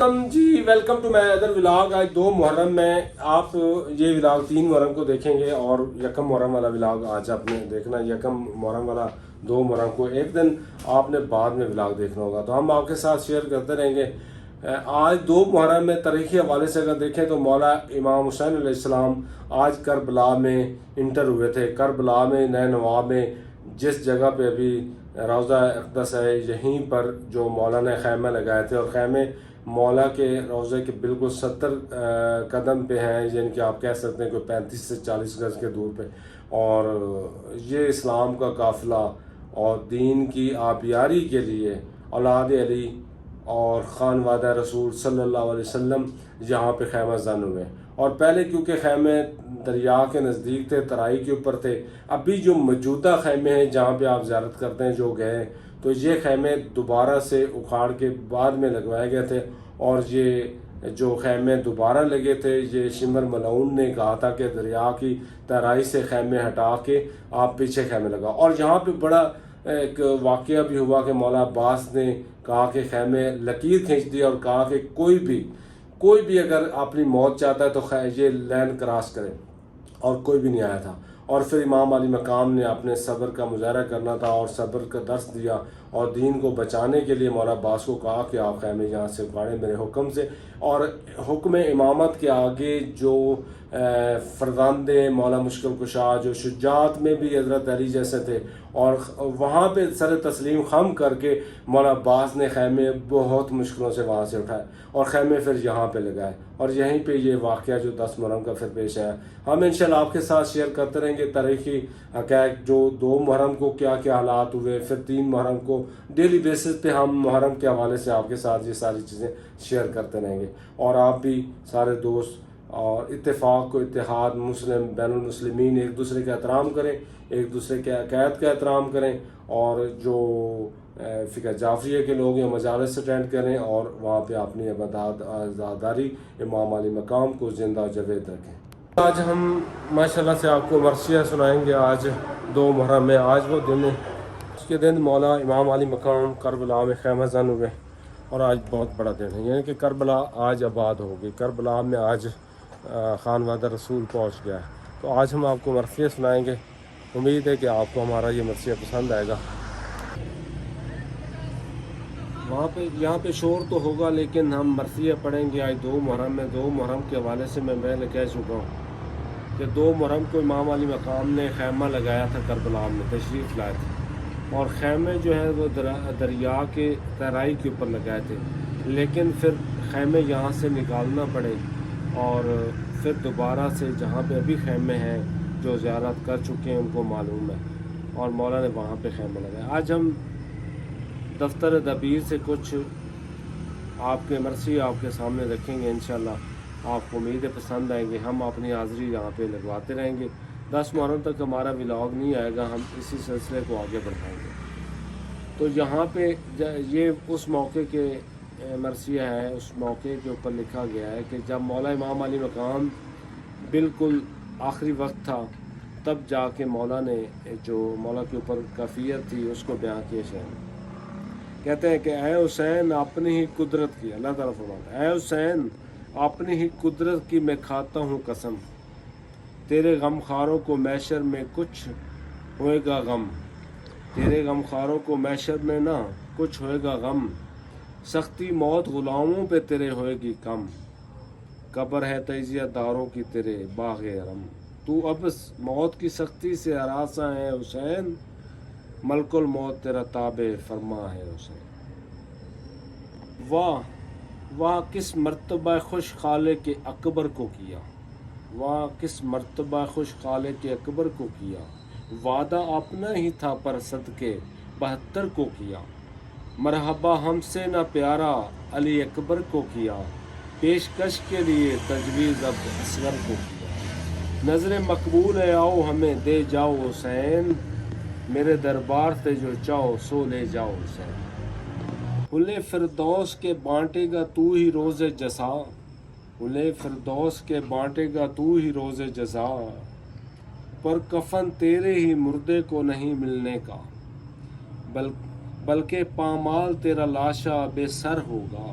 G welcome to my other vlog. آج 2 محرم میں آپ یہ ولاگ 3 محرم کو دیکھیں گے اور یکم محرم والا ولاگ آج آپ نے دیکھنا. یکم محرم والا 2 محرم کو ایک دن آپ نے بعد میں ولاگ دیکھنا ہوگا, تو ہم آپ کے ساتھ شیئر کرتے رہیں گے. آج 2 محرم میں تاریخی حوالے سے اگر دیکھیں تو مولا امام حسین علیہ السلام آج کربلا میں انٹر ہوئے تھے. کربلا میں نئے نواب میں جس جگہ پہ ابھی روضہ اقدس ہے, یہیں پر جو مولا نے خیمہ لگائے تھے, اور خیمے مولا کے روضے کے بالکل 70 قدم پہ ہیں, یعنی کہ آپ کہہ سکتے ہیں کہ 35 سے 40 گز کے دور پہ. اور یہ اسلام کا قافلہ اور دین کی آبیاری کے لیے اولاد علی اور خانوادہ رسول صلی اللہ علیہ وسلم یہاں پہ خیمہ زن ہوئے. اور پہلے کیونکہ خیمے دریا کے نزدیک تھے, ترائی کے اوپر تھے. ابھی جو موجودہ خیمے ہیں جہاں پہ آپ زیارت کرتے ہیں جو گئے, تو یہ خیمے دوبارہ سے اکھاڑ کے بعد میں لگوائے گئے تھے. اور یہ جو خیمے دوبارہ لگے تھے, یہ شمر ملعون نے کہا تھا کہ دریا کی ترائی سے خیمے ہٹا کے آپ پیچھے خیمے لگا. اور یہاں پہ بڑا ایک واقعہ بھی ہوا کہ مولا عباس نے کہا کہ خیمے لکیر کھینچ دی اور کہا کہ کوئی بھی اگر اپنی موت چاہتا ہے تو یہ لین کراس کرے, اور کوئی بھی نہیں آیا تھا. اور پھر امام علی مقام نے اپنے صبر کا مظاہرہ کرنا تھا اور صبر کا درس دیا, اور دین کو بچانے کے لیے مولا عباس کو کہا کہ آپ خیمے یہاں سے اکھاڑیں میرے حکم سے. اور حکم امامت کے آگے جو فرزند مولا مشکل کشا, جو شجاعت میں بھی حضرت علی جیسے تھے, اور وہاں پہ سر تسلیم خم کر کے مولا عباس نے خیمے بہت مشکلوں سے وہاں سے اٹھائے اور خیمے پھر یہاں پہ لگائے. اور یہیں پہ یہ واقعہ جو 10 محرم کا پھر پیش آیا, ہم انشاءاللہ آپ کے ساتھ شیئر کرتے رہیں گے تاریخی حقائق, جو 2 محرم کو کیا کیا حالات ہوئے, پھر 3 محرم کو ڈیلی بیسس پہ ہم محرم کے حوالے سے آپ کے ساتھ یہ ساری چیزیں شیئر کرتے رہیں گے. اور آپ بھی سارے دوست اور اتفاق کو اتحاد مسلم بین المسلمین ایک دوسرے کا احترام کریں, ایک دوسرے کے عقائد کا احترام کریں, اور جو فقہ جعفریہ کے لوگ ہیں مجالس اٹینڈ کریں, اور وہاں پہ اپنی عزاداری امام علی مقام کو زندہ جاوید رکھیں. آج ہم ماشاءاللہ سے آپ کو مرثیہ سنائیں گے. آج 2 محرم میں آج وہ دن ہے, اس کے دن مولا امام علی مقام کربلا میں خیمہ زن ہوئے, اور آج بہت بڑا دن ہے, یعنی کہ کربلا آج آباد ہو گئی. کربلا میں آج خانوادہ رسول پہنچ گیا ہے. تو آج ہم آپ کو مرثیہ سنائیں گے. امید ہے کہ آپ کو ہمارا یہ مرثیہ پسند آئے گا. وہاں پہ یہاں پہ شور تو ہوگا, لیکن ہم مرثیہ پڑھیں گے آج 2 محرم میں. 2 محرم کے حوالے سے میں پہلے کہہ چکا ہوں کہ 2 محرم کو امام علی مقام نے خیمہ لگایا تھا, کربلا میں تشریف لائے تھے, اور خیمے جو ہے وہ دریا کے ترائی کے اوپر لگائے تھے. لیکن پھر خیمے یہاں سے نکالنا پڑے, اور پھر دوبارہ سے جہاں پہ ابھی خیمے ہیں جو زیارت کر چکے ہیں ان کو معلوم ہے, اور مولا نے وہاں پہ خیمہ لگایا. آج ہم دفتر دبیر سے کچھ آپ کے مرثیہ آپ کے سامنے رکھیں گے. انشاءاللہ آپ کو امید پسند آئیں گے. ہم اپنی حاضری یہاں پہ لگواتے رہیں گے. 10 محرم تک ہمارا ولاگ نہیں آئے گا, ہم اسی سلسلے کو آگے بڑھائیں گے. تو یہاں پہ یہ اس موقع کے مرثیہ ہے, اس موقع کے اوپر لکھا گیا ہے کہ جب مولا امام علی مقام بالکل آخری وقت تھا, تب جا کے مولا نے جو مولا کے اوپر کفیت تھی اس کو بیان کیا. شہر کہتے ہیں کہ اے حسین اپنی ہی قدرت کی, اللہ تعالیٰ فرماتا ہے اے حسین اپنی ہی قدرت کی میں کھاتا ہوں قسم, تیرے غم خاروں کو محشر میں کچھ ہوئے گا غم, تیرے غم خاروں کو محشر میں نہ کچھ ہوئے گا غم, سختی موت غلاموں پہ تیرے ہوئے گی کم, قبر ہے تجزیہ داروں کی تیرے باغ حرم, تو اب موت کی سختی سے ہراساں ہے حسین, ملک الموت تیرا تابع فرما ہے حسین. واہ واہ کس مرتبہ خوش خالق کے اکبر کو کیا, واہ کس مرتبہ خوش خالق کے اکبر کو کیا, وعدہ اپنا ہی تھا پر صدقے 72 کو کیا, مرحبا ہم سے نہ پیارا علی اکبر کو کیا, پیشکش کے لیے تجویز اب اصغر کو کیا, نظر مقبول ہے آؤ ہمیں دے جاؤ حسین, میرے دربار سے جو چاہو سو لے جاؤ حسین. حلِ فردوس کے بانٹے گا تو ہی روز جزا, حلِ فردوس کے بانٹے گا تو ہی روز جزا, پر کفن تیرے ہی مردے کو نہیں ملنے کا, بلکہ پامال تیرا لاشا بے سر ہوگا,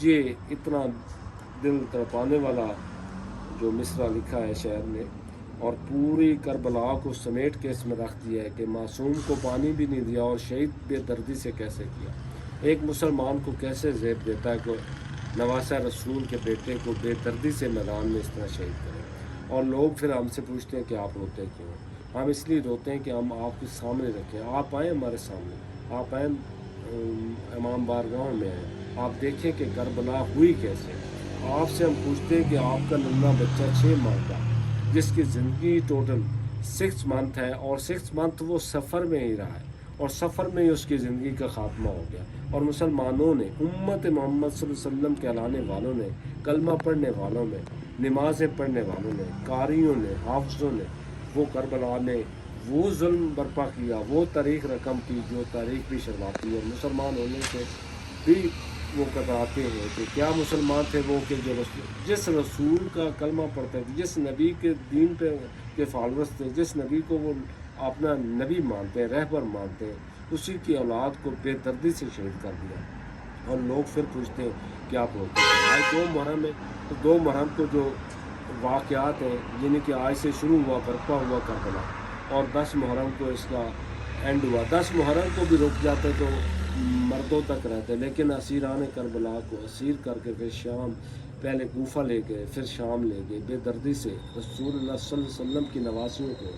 یہ اتنا دل تڑپانے والا جو مصرع لکھا ہے شاعر نے، اور پوری کربلا کو سمیٹ کے اس میں رکھ دیا ہے کہ معصوم کو پانی بھی نہیں دیا اور شہید بے دردی سے کیسے کیا۔ ایک مسلمان کو کیسے زیب دیتا ہے کہ نواسہ رسول کے بیٹے کو بے دردی سے میدان میں اس طرح شہید کریں۔ اور لوگ پھر ہم سے پوچھتے ہیں کہ آپ روتے کیوں ہیں؟ ہم اس لیے روتے ہیں کہ ہم آپ کے سامنے رکھیں، آپ آئیں ہمارے سامنے، آپ آئیں امام بارگاہ میں آئیں، آپ دیکھیں کہ کربلا ہوئی کیسے۔ آپ سے ہم پوچھتے ہیں کہ آپ کا ننھا بچہ 6 ماہ کا، جس کی زندگی ٹوٹل 6 منتھ ہے، اور 6 منتھ وہ سفر میں ہی رہا ہے، اور سفر میں ہی اس کی زندگی کا خاتمہ ہو گیا۔ اور مسلمانوں نے، امت محمد صلی اللہ علیہ وسلم کہلانے والوں نے، کلمہ پڑھنے والوں نے، نمازیں پڑھنے والوں نے، قاریوں نے، حافظوں نے، وہ کربلا میں وہ ظلم برپا کیا، وہ تاریخ رقم کی جو تاریخ بھی شرماتی ہے۔ اور مسلمان ہونے سے بھی وہ کتراتے ہیں کہ کیا مسلمان تھے وہ کہ جو جس رسول کا کلمہ پڑھتے تھے، جس نبی کے دین پہ کے فالورس تھے، جس نبی کو وہ اپنا نبی مانتے ہیں، رہبر مانتے ہیں، اسی کی اولاد کو بے دردی سے شہید کر دیا۔ اور لوگ پھر پوچھتے ہیں کہ آپ روتے ہیں۔ آج 2 محرم ہے، تو 2 محرم کو جو واقعات ہیں، یعنی کہ آج سے شروع ہوا، برپا ہوا کربلا، اور 10 محرم کو اس کا اینڈ ہوا۔ 10 محرم کو بھی رک جاتے تو مردوں تک رہتے، لیکن اسیران کربلا کو اسیر کر کے پھر شام، پہلے کوفہ لے گئے، پھر شام لے گئے، بے دردی سے رسول اللہ صلی اللہ علیہ وسلم کی نواسیوں کو،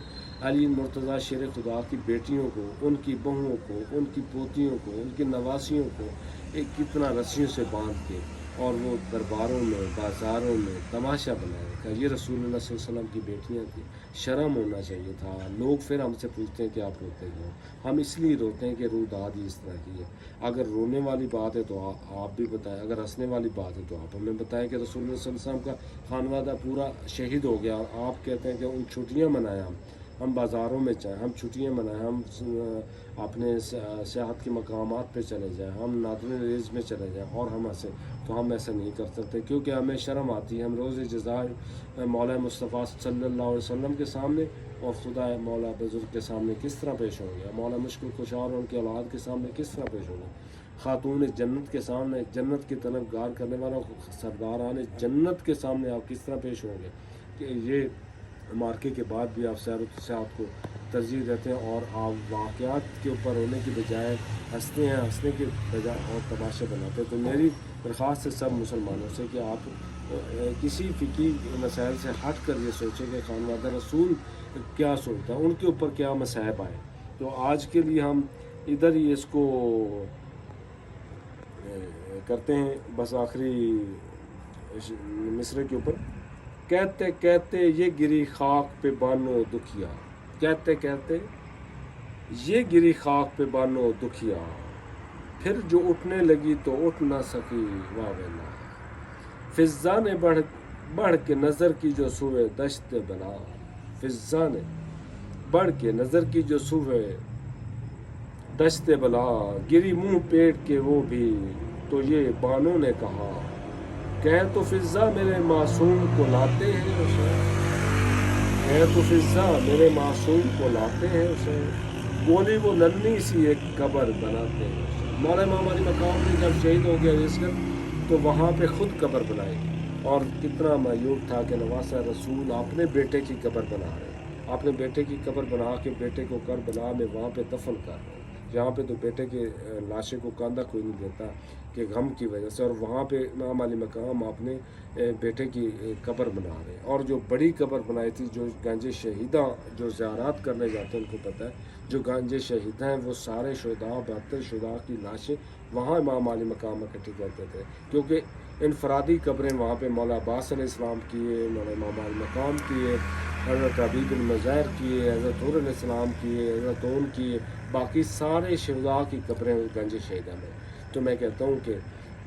علی مرتضیٰ شیر خدا کی بیٹیوں کو، ان کی بہوؤں کو، ان کی پوتیوں کو، ان کی نواسیوں کو ایک کتنا رسیوں سے باندھ کے، اور وہ درباروں میں، بازاروں میں تماشا بنائے گا۔ یہ رسول اللہ صلی اللہ علیہ وسلم کی بیٹیاں تھیں، شرم ہونا چاہیے تھا۔ لوگ پھر ہم سے پوچھتے ہیں کہ آپ روتے کیوں؟ ہم اس لیے روتے ہیں کہ روح داد ہی اس طرح کی ہے۔ اگر رونے والی بات ہے تو آپ بھی بتائیں، اگر ہنسنے والی بات ہے تو آپ ہمیں بتائیں کہ رسول اللہ صلی اللہ علیہ وسلم کا خانوادہ پورا شہید ہو گیا، اور آپ کہتے ہیں کہ ان چھٹیاں منائیں، ہم بازاروں میں جائیں، ہم چھٹیاں منائیں، ہم اپنے سیاحت کے مقامات پہ چلے جائیں، ہم نادر ریز میں چلے جائیں اور ہم ہنسیں، تو ہم ایسا نہیں کر سکتے، کیونکہ ہمیں شرم آتی ہے۔ ہم روز جزائر مولا مصطفیٰ صلی اللہ علیہ وسلم کے سامنے اور خدا مولا بزرگ کے سامنے کس طرح پیش ہوں گے، مولا مشکل کشا اور ان کے اولاد کے سامنے کس طرح پیش ہوں گے، خاتون جنت کے سامنے، جنت کی طرف گار کرنے والوں سرداران جنت کے سامنے آپ کس طرح پیش ہوں گے، کہ یہ مارکے کے بعد بھی آپ سیر و سیاحت کو ترجیح دیتے ہیں، اور آپ واقعات کے اوپر ہونے کی بجائے ہنستے ہیں، ہنسنے کے بجائے اور تماشے بناتے ہیں۔ تو میری درخواست ہے سب مسلمانوں سے کہ آپ کسی فقہی مسائل سے ہٹ کر یہ سوچیں کہ خانوادہ رسول کیا سوچتا ہے، ان کے اوپر کیا مصائب آئے۔ تو آج کے لیے ہم ادھر ہی اس کو کرتے ہیں، بس آخری مصرے کے اوپر، کہتے کہتے یہ گری خاک پہ بانو دکھیا، کہتے کہتے یہ گری خاک پہ بانو دکھیا، پھر جو اٹھنے لگی تو اٹھ نہ سکی واہ ویلا، فضا نے بڑھ کے نظر کی جو سوئے دشت بلا، فضا نے بڑھ کے نظر کی جو سوئے دشت بلا، گری منہ پیٹ کے وہ بھی تو یہ بانو نے کہا، کہ تو فضا میرے معصوم کو لاتے ہیں اسے، کہ تو فضا میرے معصوم کو لاتے ہیں اسے، بولی وہ ننھی سی ایک قبر بناتے ہیں اسے۔ مولا امام علی مقام نے جب شہید ہو گیا عزت، تو وہاں پہ خود قبر بنائی، اور کتنا معیوب تھا کہ نواسہ رسول اپنے بیٹے کی قبر بنا رہے ہیں، اپنے بیٹے کی قبر بنا کے بیٹے کو کربلا میں وہاں پہ دفن کر رہے ہیں، جہاں پہ تو بیٹے کے لاشے کو کاندھا کوئی نہیں دیتا کہ غم کی وجہ سے، اور وہاں پہ امام علی مقام اپنے بیٹے کی قبر بنا رہے ہیں۔ اور جو بڑی قبر بنائی تھی، جو گنج شہیداں جو زیارات کرنے جاتے ہیں ان کو پتہ ہے، جو گنج شہیداں ہیں وہ سارے شہداء، 72 شہداء کی لاشیں وہاں امام علی مقام اکٹھی کرتے تھے، کیونکہ انفرادی قبریں وہاں پہ مولا عباس علیہ السلام کیے، مولا امام علی مقام کیے، حضرت حبیب بن مظاہر کیے، حضرت حور علیہ السلام کیے، حضرت اون کیے، باقی سارے شہداء کی قبریں گنج شہیداں میں۔ تو میں کہتا ہوں کہ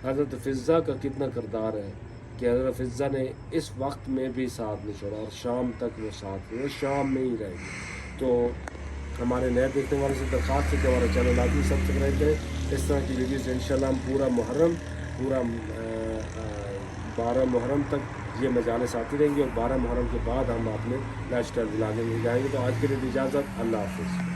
حضرت فضا کا کتنا کردار ہے کہ حضرت فضا نے اس وقت میں بھی ساتھ نہیں چھوڑا، اور شام تک وہ ساتھ میں، وہ شام میں ہی رہے گی۔ تو ہمارے نئے دیکھنے والے سے درخواست ہے کہ ہمارا چینل لازمی سبسکرائب کریں، اس طرح کی ویڈیوز انشاءاللہ ہم پورا محرم، پورا 12 محرم تک یہ مجالس آتی رہیں گی، اور 12 محرم کے بعد ہم اپنے لائف سٹائل بلاگنگ میں جائیں گے۔ تو آج کے لیے اجازت، اللہ حافظ۔